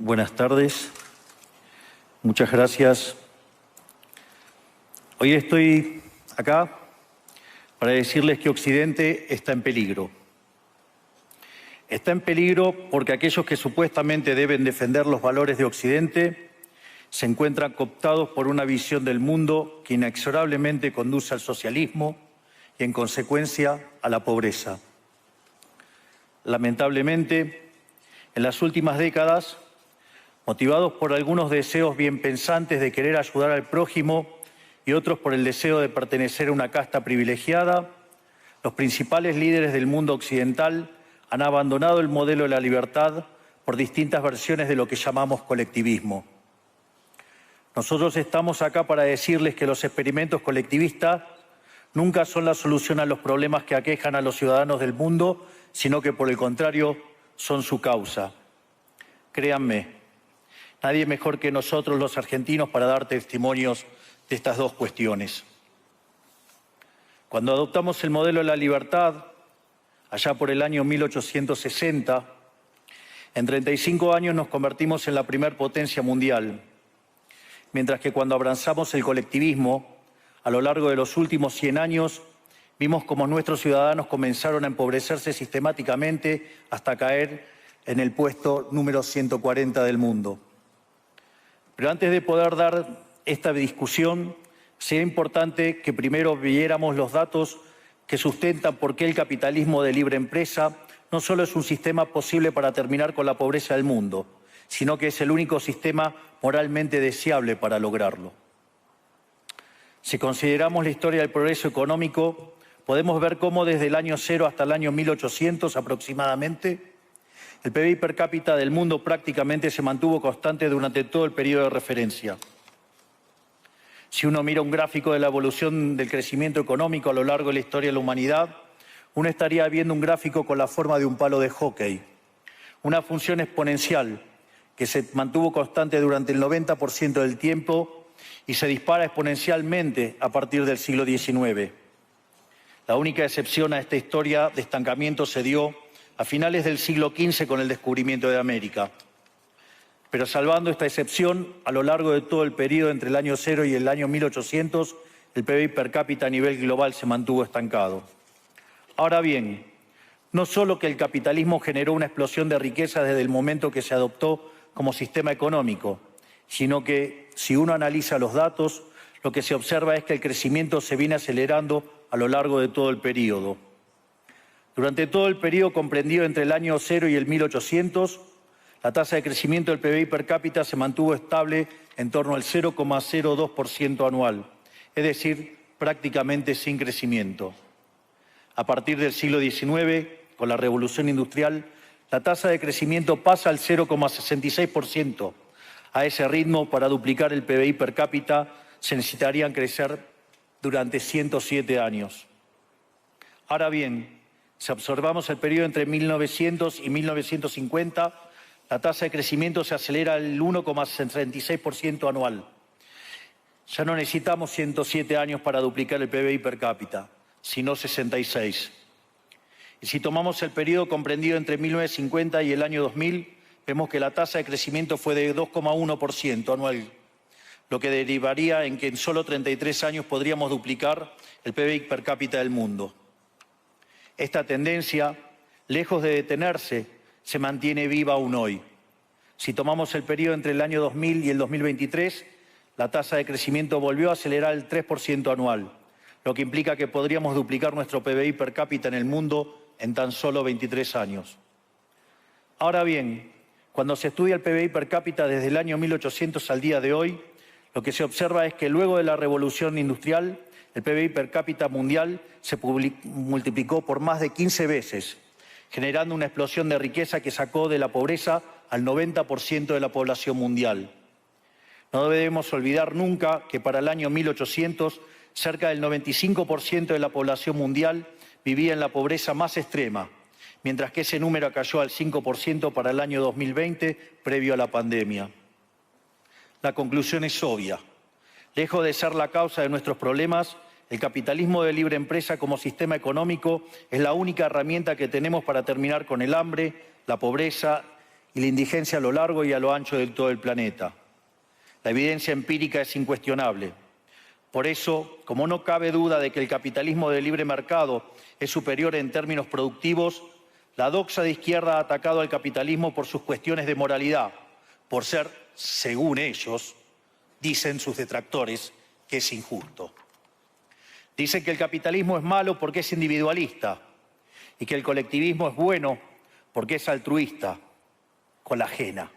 Buenas tardes. Muchas gracias. Hoy estoy acá para decirles que Occidente está en peligro. Está en peligro porque aquellos que supuestamente deben defender los valores de Occidente se encuentran cooptados por una visión del mundo que inexorablemente conduce al socialismo y, en consecuencia, a la pobreza. Lamentablemente, en las últimas décadas, motivados por algunos deseos bien pensantes de querer ayudar al prójimo y otros por el deseo de pertenecer a una casta privilegiada, los principales líderes del mundo occidental han abandonado el modelo de la libertad por distintas versiones de lo que llamamos colectivismo. Nosotros estamos acá para decirles que los experimentos colectivistas nunca son la solución a los problemas que aquejan a los ciudadanos del mundo, sino que, por el contrario, son su causa. Créanme, nadie mejor que nosotros los argentinos para dar testimonios de estas dos cuestiones. Cuando adoptamos el modelo de la libertad, allá por el año 1860, en 35 años nos convertimos en la primer potencia mundial, mientras que cuando abrazamos el colectivismo, a lo largo de los últimos 100 años, vimos cómo nuestros ciudadanos comenzaron a empobrecerse sistemáticamente hasta caer en el puesto número 140 del mundo. Pero antes de poder dar esta discusión, sería importante que primero viéramos los datos que sustentan por qué el capitalismo de libre empresa no solo es un sistema posible para terminar con la pobreza del mundo, sino que es el único sistema moralmente deseable para lograrlo. Si consideramos la historia del progreso económico, podemos ver cómo desde el año 0 hasta el año 1800 aproximadamente, el PBI per cápita del mundo prácticamente se mantuvo constante durante todo el periodo de referencia. Si uno mira un gráfico de la evolución del crecimiento económico a lo largo de la historia de la humanidad, uno estaría viendo un gráfico con la forma de un palo de hockey, una función exponencial que se mantuvo constante durante el 90% del tiempo y se dispara exponencialmente a partir del siglo XIX. La única excepción a esta historia de estancamiento se dio a finales del siglo XV con el descubrimiento de América. Pero salvando esta excepción, a lo largo de todo el periodo entre el año 0 y el año 1800, el PBI per cápita a nivel global se mantuvo estancado. Ahora bien, no solo que el capitalismo generó una explosión de riqueza desde el momento que se adoptó como sistema económico, sino que, si uno analiza los datos, lo que se observa es que el crecimiento se viene acelerando a lo largo de todo el periodo. Durante todo el periodo comprendido entre el año 0 y el 1800, la tasa de crecimiento del PBI per cápita se mantuvo estable en torno al 0,02% anual, es decir, prácticamente sin crecimiento. A partir del siglo XIX, con la Revolución Industrial, la tasa de crecimiento pasa al 0,66%. A ese ritmo, para duplicar el PBI per cápita, se necesitarían crecer durante 107 años. Ahora bien, si observamos el periodo entre 1900 y 1950, la tasa de crecimiento se acelera al 1,66% anual. Ya no necesitamos 107 años para duplicar el PBI per cápita, sino 66. Y si tomamos el periodo comprendido entre 1950 y el año 2000, vemos que la tasa de crecimiento fue de 2,1% anual, lo que derivaría en que en solo 33 años podríamos duplicar el PBI per cápita del mundo. Esta tendencia, lejos de detenerse, se mantiene viva aún hoy. Si tomamos el periodo entre el año 2000 y el 2023, la tasa de crecimiento volvió a acelerar el 3% anual, lo que implica que podríamos duplicar nuestro PBI per cápita en el mundo en tan solo 23 años. Ahora bien, cuando se estudia el PBI per cápita desde el año 1800 al día de hoy, lo que se observa es que luego de la Revolución Industrial, el PBI per cápita mundial se multiplicó por más de 15 veces, generando una explosión de riqueza que sacó de la pobreza al 90% de la población mundial. No debemos olvidar nunca que para el año 1800, cerca del 95% de la población mundial vivía en la pobreza más extrema, mientras que ese número cayó al 5% para el año 2020, previo a la pandemia. La conclusión es obvia. Lejos de ser la causa de nuestros problemas, el capitalismo de libre empresa como sistema económico es la única herramienta que tenemos para terminar con el hambre, la pobreza y la indigencia a lo largo y a lo ancho de todo el planeta. La evidencia empírica es incuestionable. Por eso, como no cabe duda de que el capitalismo de libre mercado es superior en términos productivos, la doxa de izquierda ha atacado al capitalismo por sus cuestiones de moralidad, por ser, según ellos, dicen sus detractores, que es injusto. Dicen que el capitalismo es malo porque es individualista y que el colectivismo es bueno porque es altruista, con la ajena.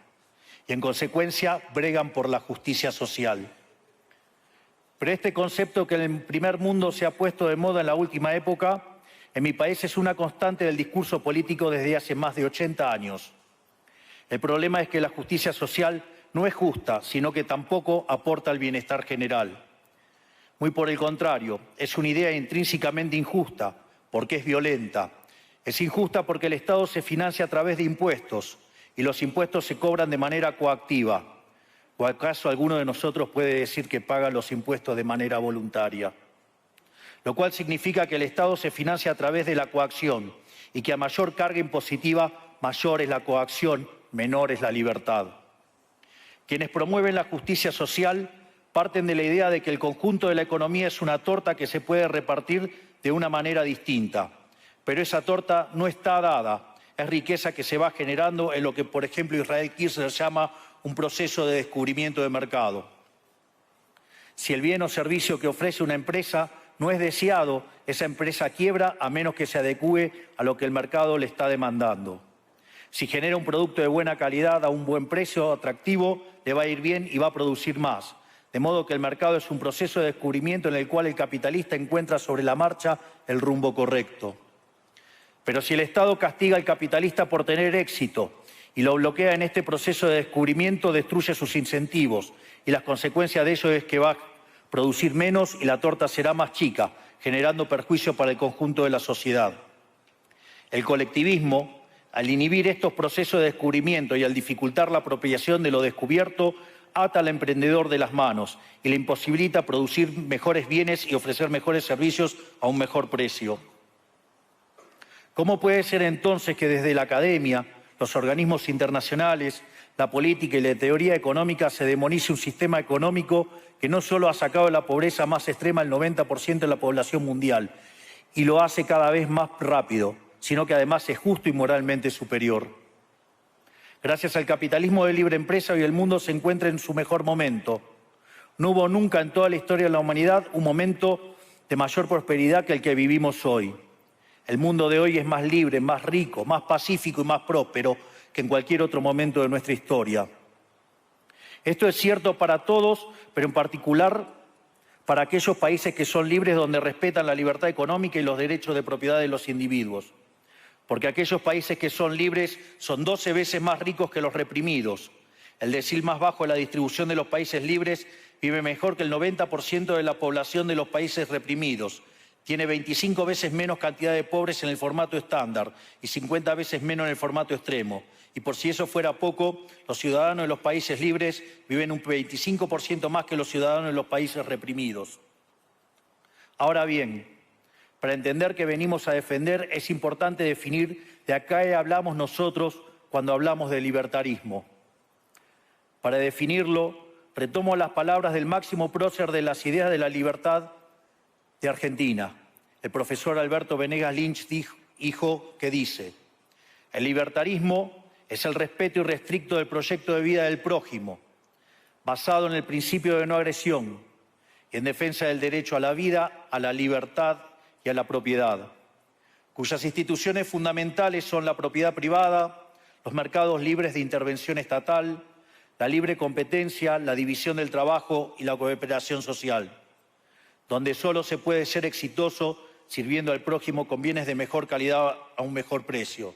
Y en consecuencia bregan por la justicia social. Pero este concepto que en el primer mundo se ha puesto de moda en la última época, en mi país es una constante del discurso político desde hace más de 80 años. El problema es que la justicia social no es justa, sino que tampoco aporta al bienestar general. Muy por el contrario, es una idea intrínsecamente injusta, porque es violenta. Es injusta porque el Estado se financia a través de impuestos y los impuestos se cobran de manera coactiva. ¿O acaso alguno de nosotros puede decir que paga los impuestos de manera voluntaria? Lo cual significa que el Estado se financia a través de la coacción y que a mayor carga impositiva, mayor es la coacción, menor es la libertad. Quienes promueven la justicia social parten de la idea de que el conjunto de la economía es una torta que se puede repartir de una manera distinta. Pero esa torta no está dada, es riqueza que se va generando en lo que, por ejemplo, Israel Kirzler llama un proceso de descubrimiento de mercado. Si el bien o servicio que ofrece una empresa no es deseado, esa empresa quiebra a menos que se adecúe a lo que el mercado le está demandando. Si genera un producto de buena calidad a un buen precio atractivo, le va a ir bien y va a producir más. De modo que el mercado es un proceso de descubrimiento en el cual el capitalista encuentra sobre la marcha el rumbo correcto. Pero si el Estado castiga al capitalista por tener éxito y lo bloquea en este proceso de descubrimiento, destruye sus incentivos y las consecuencias de ello es que va a producir menos y la torta será más chica, generando perjuicio para el conjunto de la sociedad. El colectivismo, al inhibir estos procesos de descubrimiento y al dificultar la apropiación de lo descubierto, ata al emprendedor de las manos y le imposibilita producir mejores bienes y ofrecer mejores servicios a un mejor precio. ¿Cómo puede ser entonces que desde la academia, los organismos internacionales, la política y la teoría económica se demonice un sistema económico que no solo ha sacado de la pobreza más extrema al 90% de la población mundial y lo hace cada vez más rápido, sino que además es justo y moralmente superior? Gracias al capitalismo de libre empresa, hoy el mundo se encuentra en su mejor momento. No hubo nunca en toda la historia de la humanidad un momento de mayor prosperidad que el que vivimos hoy. El mundo de hoy es más libre, más rico, más pacífico y más próspero que en cualquier otro momento de nuestra historia. Esto es cierto para todos, pero en particular para aquellos países que son libres, donde respetan la libertad económica y los derechos de propiedad de los individuos. Porque aquellos países que son libres son 12 veces más ricos que los reprimidos. El decil más bajo de la distribución de los países libres vive mejor que el 90% de la población de los países reprimidos. Tiene 25 veces menos cantidad de pobres en el formato estándar y 50 veces menos en el formato extremo. Y por si eso fuera poco, los ciudadanos de los países libres viven un 25% más que los ciudadanos de los países reprimidos. Ahora bien, para entender qué venimos a defender es importante definir de a qué hablamos nosotros cuando hablamos de libertarismo. Para definirlo, retomo las palabras del máximo prócer de las ideas de la libertad de Argentina, el profesor Alberto Venegas Lynch, dijo que dice: el libertarismo es el respeto irrestricto del proyecto de vida del prójimo, basado en el principio de no agresión y en defensa del derecho a la vida, a la libertad y a la propiedad, cuyas instituciones fundamentales son la propiedad privada, los mercados libres de intervención estatal, la libre competencia, la división del trabajo y la cooperación social, donde solo se puede ser exitoso sirviendo al prójimo con bienes de mejor calidad a un mejor precio.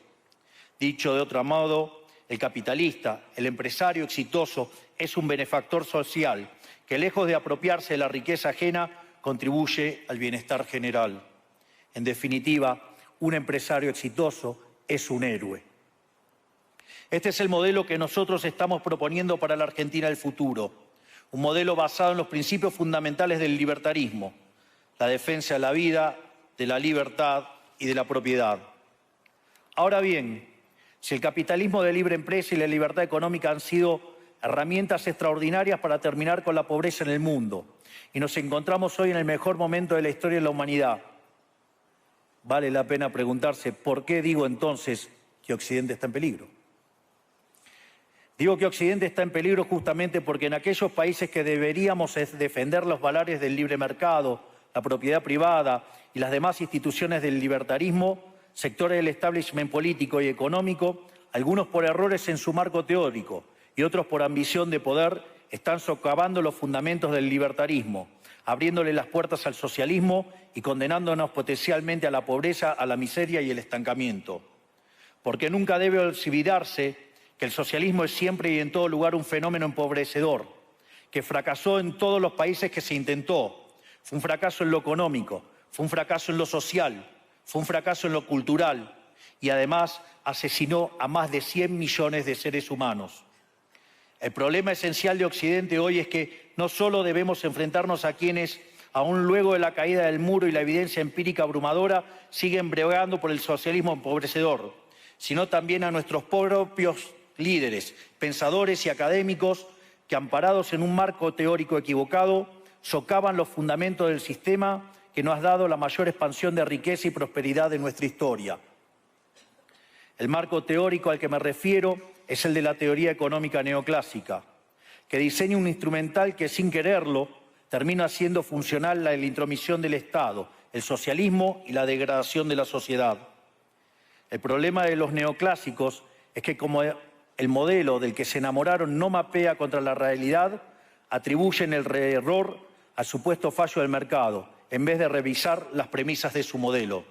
Dicho de otro modo, el capitalista, el empresario exitoso, es un benefactor social que, lejos de apropiarse de la riqueza ajena, contribuye al bienestar general. En definitiva, un empresario exitoso es un héroe. Este es el modelo que nosotros estamos proponiendo para la Argentina del futuro. Un modelo basado en los principios fundamentales del libertarismo: la defensa de la vida, de la libertad y de la propiedad. Ahora bien, Si el capitalismo de libre empresa y la libertad económica han sido herramientas extraordinarias para terminar con la pobreza en el mundo, y nos encontramos hoy en el mejor momento de la historia de la humanidad, vale la pena preguntarse, ¿por qué digo entonces que Occidente está en peligro? Digo que Occidente está en peligro justamente porque en aquellos países que deberíamos defender los valores del libre mercado, la propiedad privada y las demás instituciones del libertarismo, sectores del establishment político y económico, algunos por errores en su marco teórico y otros por ambición de poder, están socavando los fundamentos del libertarismo, abriéndole las puertas al socialismo y condenándonos potencialmente a la pobreza, a la miseria y el estancamiento. Porque nunca debe olvidarse que el socialismo es siempre y en todo lugar un fenómeno empobrecedor, que fracasó en todos los países que se intentó. Fue un fracaso en lo económico, fue un fracaso en lo social, fue un fracaso en lo cultural y además asesinó a más de 100 millones de seres humanos. El problema esencial de Occidente hoy es que no solo debemos enfrentarnos a quienes, aún luego de la caída del muro y la evidencia empírica abrumadora, siguen bregando por el socialismo empobrecedor, sino también a nuestros propios líderes, pensadores y académicos que, amparados en un marco teórico equivocado, socavan los fundamentos del sistema que nos ha dado la mayor expansión de riqueza y prosperidad de nuestra historia. El marco teórico al que me refiero es el de la teoría económica neoclásica, que diseña un instrumental que, sin quererlo, termina haciendo funcional la intromisión del Estado, el socialismo y la degradación de la sociedad. El problema de los neoclásicos es que, como el modelo del que se enamoraron no mapea contra la realidad, atribuyen el error al supuesto fallo del mercado, en vez de revisar las premisas de su modelo.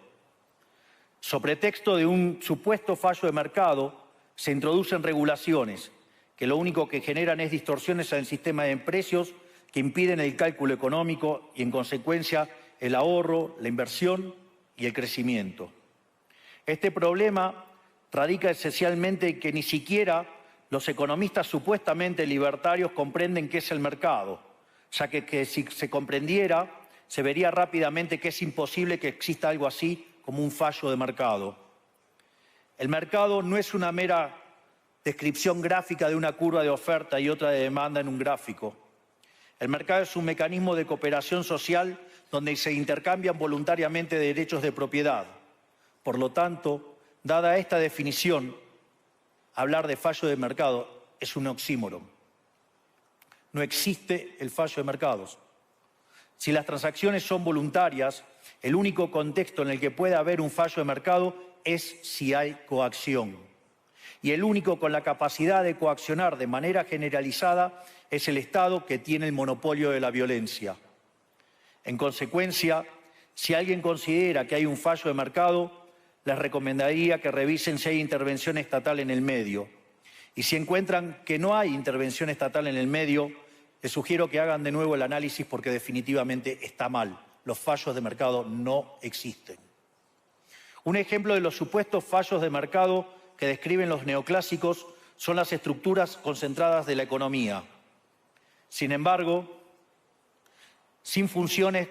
Sobre pretexto de un supuesto fallo de mercado, se introducen regulaciones que lo único que generan es distorsiones en el sistema de precios que impiden el cálculo económico y, en consecuencia, el ahorro, la inversión y el crecimiento. Este problema radica esencialmente en que ni siquiera los economistas supuestamente libertarios comprenden qué es el mercado, ya que si se comprendiera, se vería rápidamente que es imposible que exista algo así como un fallo de mercado. El mercado no es una mera descripción gráfica de una curva de oferta y otra de demanda en un gráfico. El mercado es un mecanismo de cooperación social donde se intercambian voluntariamente derechos de propiedad. Por lo tanto, dada esta definición, hablar de fallo de mercado es un oxímoron. No existe el fallo de mercados. Si las transacciones son voluntarias, el único contexto en el que puede haber un fallo de mercado es si hay coacción. Y el único con la capacidad de coaccionar de manera generalizada es el Estado, que tiene el monopolio de la violencia. En consecuencia, si alguien considera que hay un fallo de mercado, les recomendaría que revisen si hay intervención estatal en el medio. Y si encuentran que no hay intervención estatal en el medio, les sugiero que hagan de nuevo el análisis porque definitivamente está mal. Los fallos de mercado no existen. Un ejemplo de los supuestos fallos de mercado que describen los neoclásicos son las estructuras concentradas de la economía. Sin embargo, sin funciones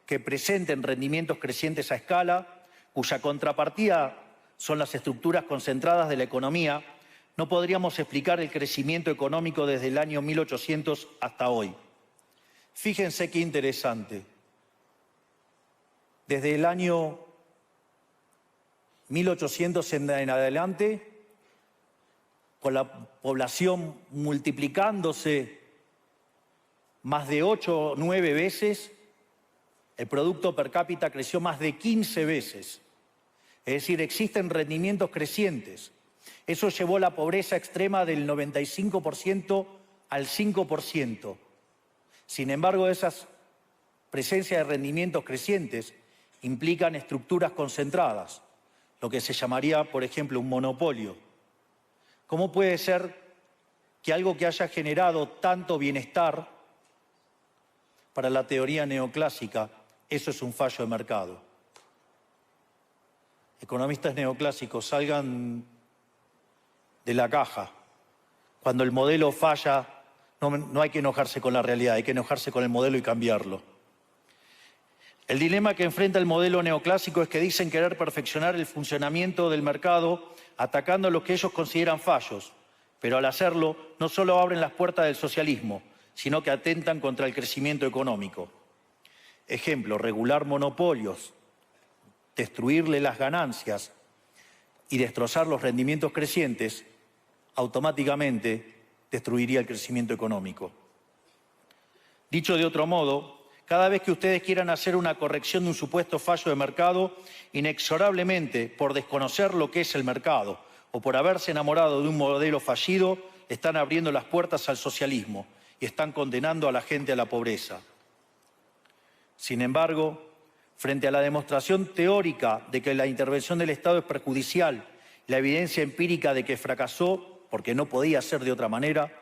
que presenten rendimientos crecientes a escala, cuya contrapartida son las estructuras concentradas de la economía, no podríamos explicar el crecimiento económico desde el año 1800 hasta hoy. Fíjense qué interesante. Desde el año 1800 en adelante, con la población multiplicándose más de 8 o 9 veces, el producto per cápita creció más de 15 veces. Es decir, existen rendimientos crecientes. Eso llevó la pobreza extrema del 95% al 5%. Sin embargo, esas presencias de rendimientos crecientes implican estructuras concentradas, lo que se llamaría, por ejemplo, un monopolio. ¿Cómo puede ser que algo que haya generado tanto bienestar para la teoría neoclásica, eso es un fallo de mercado? Economistas neoclásicos, salgan de la caja. Cuando el modelo falla, no hay que enojarse con la realidad, hay que enojarse con el modelo y cambiarlo. El dilema que enfrenta el modelo neoclásico es que dicen querer perfeccionar el funcionamiento del mercado atacando lo que ellos consideran fallos, pero al hacerlo no solo abren las puertas del socialismo, sino que atentan contra el crecimiento económico. Ejemplo, regular monopolios, destruirle las ganancias y destrozar los rendimientos crecientes, automáticamente destruiría el crecimiento económico. Dicho de otro modo, cada vez que ustedes quieran hacer una corrección de un supuesto fallo de mercado, inexorablemente, por desconocer lo que es el mercado o por haberse enamorado de un modelo fallido, están abriendo las puertas al socialismo y están condenando a la gente a la pobreza. Sin embargo, frente a la demostración teórica de que la intervención del Estado es perjudicial, la evidencia empírica de que fracasó porque no podía ser de otra manera,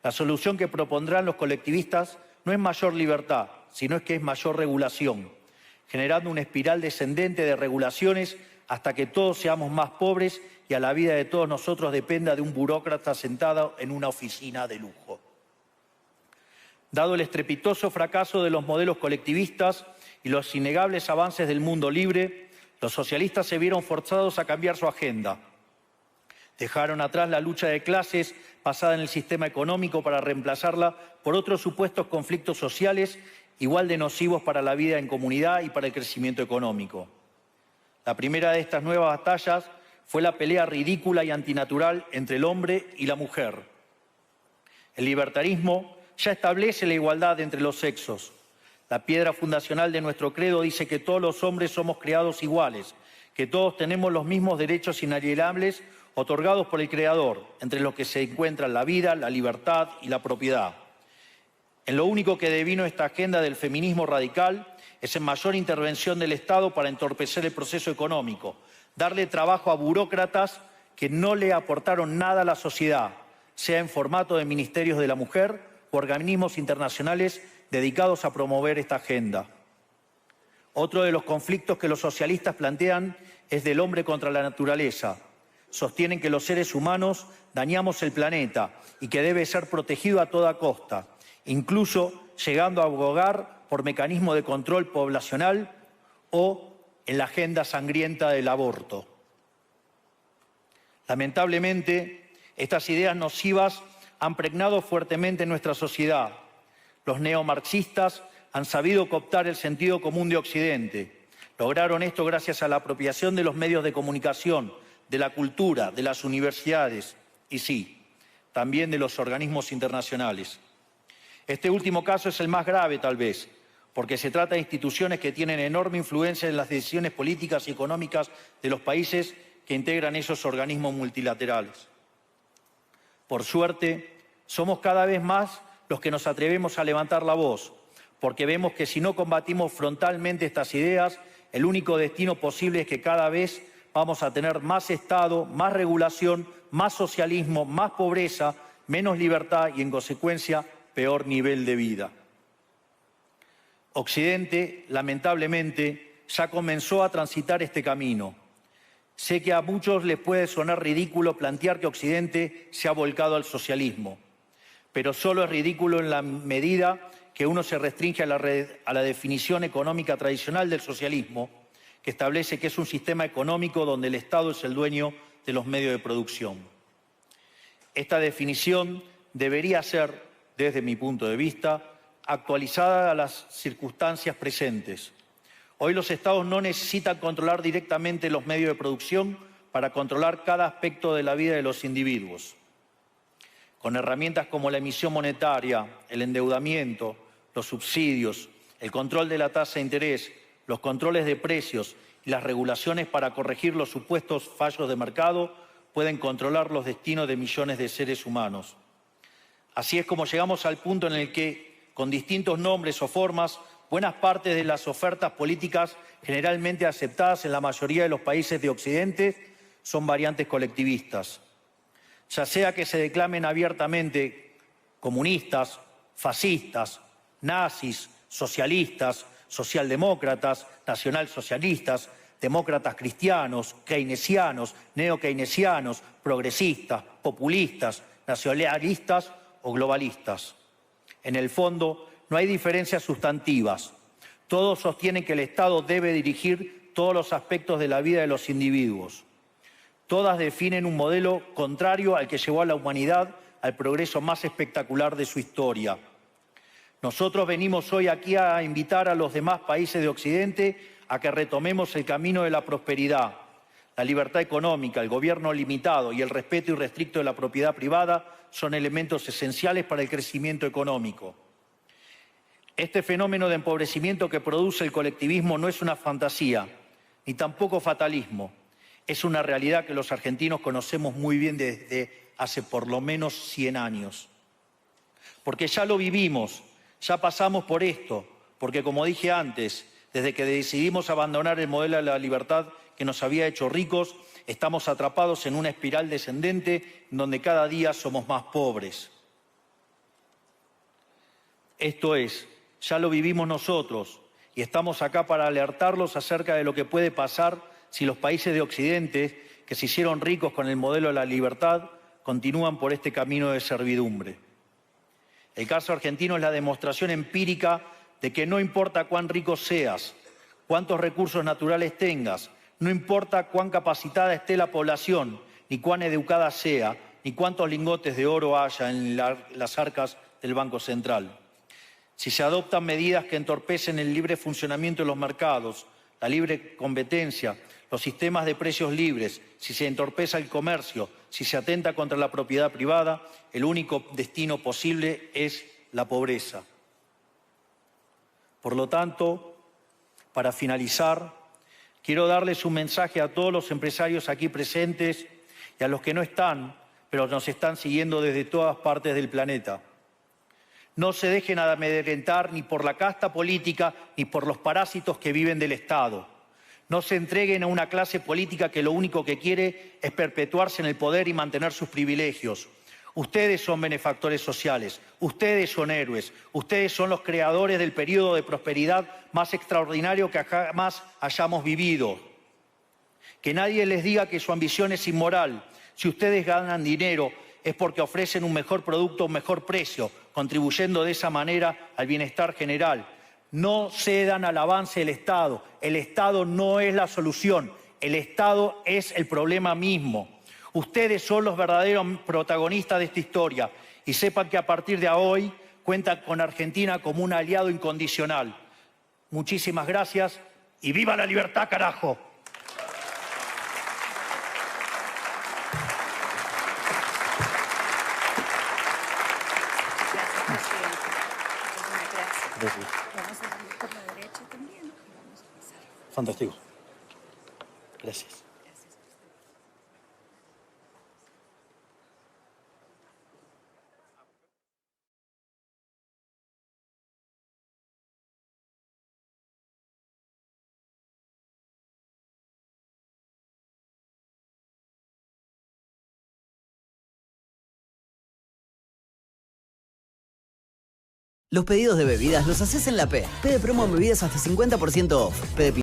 la solución que propondrán los colectivistas no es mayor libertad, sino es que es mayor regulación, generando una espiral descendente de regulaciones hasta que todos seamos más pobres y a la vida de todos nosotros dependa de un burócrata sentado en una oficina de lujo. Dado el estrepitoso fracaso de los modelos colectivistas y los innegables avances del mundo libre, los socialistas se vieron forzados a cambiar su agenda. Dejaron atrás la lucha de clases basada en el sistema económico para reemplazarla por otros supuestos conflictos sociales igual de nocivos para la vida en comunidad y para el crecimiento económico. La primera de estas nuevas batallas fue la pelea ridícula y antinatural entre el hombre y la mujer. El libertarismo ya establece la igualdad entre los sexos. La piedra fundacional de nuestro credo dice que todos los hombres somos creados iguales, que todos tenemos los mismos derechos inalienables otorgados por el Creador, entre los que se encuentran la vida, la libertad y la propiedad. En lo único que devino esta agenda del feminismo radical es en mayor intervención del Estado para entorpecer el proceso económico, darle trabajo a burócratas que no le aportaron nada a la sociedad, sea en formato de ministerios de la mujer o organismos internacionales dedicados a promover esta agenda. Otro de los conflictos que los socialistas plantean es del hombre contra la naturaleza. Sostienen que los seres humanos dañamos el planeta y que debe ser protegido a toda costa, incluso llegando a abogar por mecanismos de control poblacional o en la agenda sangrienta del aborto. Lamentablemente, estas ideas nocivas han pregnado fuertemente en nuestra sociedad. Los neomarxistas han sabido cooptar el sentido común de Occidente. Lograron esto gracias a la apropiación de los medios de comunicación, de la cultura, de las universidades y sí, también de los organismos internacionales. Este último caso es el más grave, tal vez, porque se trata de instituciones que tienen enorme influencia en las decisiones políticas y económicas de los países que integran esos organismos multilaterales. Por suerte, somos cada vez más los que nos atrevemos a levantar la voz, porque vemos que si no combatimos frontalmente estas ideas, el único destino posible es que cada vez vamos a tener más Estado, más regulación, más socialismo, más pobreza, menos libertad y, en consecuencia, peor nivel de vida. Occidente, lamentablemente, ya comenzó a transitar este camino. Sé que a muchos les puede sonar ridículo plantear que Occidente se ha volcado al socialismo, pero solo es ridículo en la medida que uno se restringe a la definición económica tradicional del socialismo, que establece que es un sistema económico donde el Estado es el dueño de los medios de producción. Esta definición debería ser, desde mi punto de vista, actualizada a las circunstancias presentes. Hoy los Estados no necesitan controlar directamente los medios de producción para controlar cada aspecto de la vida de los individuos. Con herramientas como la emisión monetaria, el endeudamiento, los subsidios, el control de la tasa de interés, los controles de precios y las regulaciones para corregir los supuestos fallos de mercado pueden controlar los destinos de millones de seres humanos. Así es como llegamos al punto en el que, con distintos nombres o formas, buenas partes de las ofertas políticas generalmente aceptadas en la mayoría de los países de Occidente son variantes colectivistas. Ya sea que se declamen abiertamente comunistas, fascistas, nazis, socialistas, socialdemócratas, nacionalsocialistas, demócratas cristianos, keynesianos, neokeynesianos, progresistas, populistas, nacionalistas o globalistas. En el fondo, no hay diferencias sustantivas. Todos sostienen que el Estado debe dirigir todos los aspectos de la vida de los individuos. Todas definen un modelo contrario al que llevó a la humanidad al progreso más espectacular de su historia. Nosotros venimos hoy aquí a invitar a los demás países de Occidente a que retomemos el camino de la prosperidad. La libertad económica, el gobierno limitado y el respeto irrestricto de la propiedad privada son elementos esenciales para el crecimiento económico. Este fenómeno de empobrecimiento que produce el colectivismo no es una fantasía, ni tampoco fatalismo. Es una realidad que los argentinos conocemos muy bien desde hace por lo menos 100 años. Porque ya lo vivimos, ya pasamos por esto, porque como dije antes, desde que decidimos abandonar el modelo de la libertad que nos había hecho ricos, estamos atrapados en una espiral descendente en donde cada día somos más pobres. Esto es, ya lo vivimos nosotros y estamos acá para alertarlos acerca de lo que puede pasar si los países de Occidente, que se hicieron ricos con el modelo de la libertad, continúan por este camino de servidumbre. El caso argentino es la demostración empírica de que no importa cuán rico seas, cuántos recursos naturales tengas, no importa cuán capacitada esté la población, ni cuán educada sea, ni cuántos lingotes de oro haya en las arcas del Banco Central. Si se adoptan medidas que entorpecen el libre funcionamiento de los mercados, la libre competencia, los sistemas de precios libres, si se entorpece el comercio, si se atenta contra la propiedad privada, el único destino posible es la pobreza. Por lo tanto, para finalizar, quiero darles un mensaje a todos los empresarios aquí presentes y a los que no están, pero nos están siguiendo desde todas partes del planeta. No se dejen amedrentar ni por la casta política ni por los parásitos que viven del Estado. No se entreguen a una clase política que lo único que quiere es perpetuarse en el poder y mantener sus privilegios. Ustedes son benefactores sociales, ustedes son héroes, ustedes son los creadores del periodo de prosperidad más extraordinario que jamás hayamos vivido. Que nadie les diga que su ambición es inmoral. Si ustedes ganan dinero es porque ofrecen un mejor producto a un mejor precio, contribuyendo de esa manera al bienestar general. No cedan al avance del Estado. El Estado no es la solución. El Estado es el problema mismo. Ustedes son los verdaderos protagonistas de esta historia y sepan que a partir de hoy cuentan con Argentina como un aliado incondicional. Muchísimas gracias y ¡viva la libertad, carajo! Gracias. Vamos a ir por la derecha también. Vamos a pasar. Fantástico. Gracias. Los pedidos de bebidas los haces en la P. P de promo en bebidas hasta 50% off. P de